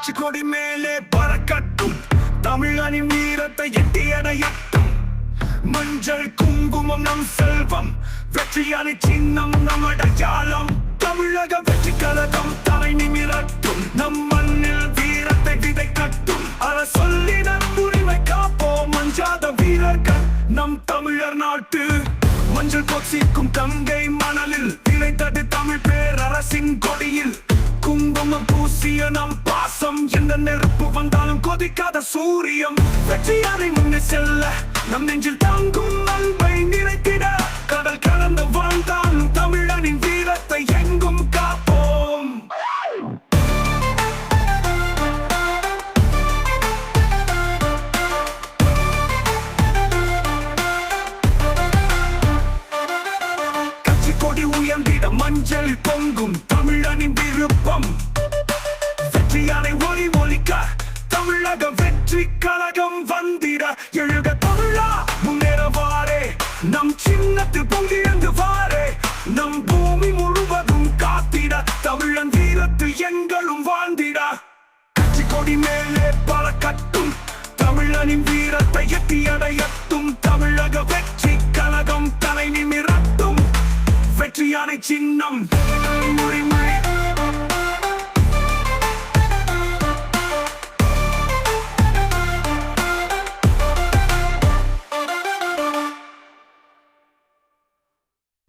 கட்சி கொடி மேலே பறக்கட்டும், தமிழனின் வீரத்தை எட்டியடையட்டும். மஞ்சள் குங்குமம் நம் செல்வம், வெற்றியானை சின்னம் நம் அடையாளம். தமிழக வெற்றி கழகம் தலை நிமிரட்டும், நம் மண்ணில் வீரத்தை விதைக்கட்டும். அற சொல்லி நம் உரிமை காப்போம், மஞ்சாத வீரர்கள் நம் தமிழர் நாட்டு. மஞ்சள் கொசிக்கும் கங்கை மணலில் திளைத்தது தமிழ் பேரரசின் கொடியில். குங்குமம் பூசிய நம் பாசம், எந்த நெருப்பு வந்தாலும் கொதிக்காத சூரியம். வெற்றியாரை முன்னே செல்ல நம் நெஞ்சில் தாங்கும் அன்பை நிறைத்திட, கடல் கலந்து வாழ்ந்தாலும் தமிழனின் வீரத்தை எங்கும் காப்போம். கட்சி கொடி உயர்ந்திட மஞ்சள் பொங்கும் தமிழனின் விருப்பம். வெற்றியானை ஒளி ஒலிக்க தமிழக வெற்றி கழகம் வந்திட. எழுக தமிழா முன்னேறவாரே, நம் சின்னத்தில் பொங்கியந்து வாரே. நம் பூமி முழுவதும் காத்திட, தமிழன் வீரத்து எங்களும் வாழ்ந்திட. கட்சி கொடி மேலே பறக்கட்டும், தமிழனின் வீரத்தை எட்டியடையட்டும். தமிழக வெற்றி கழகம் தலை நிமிரட்டும், வெற்றியானை சின்னம் உரிமை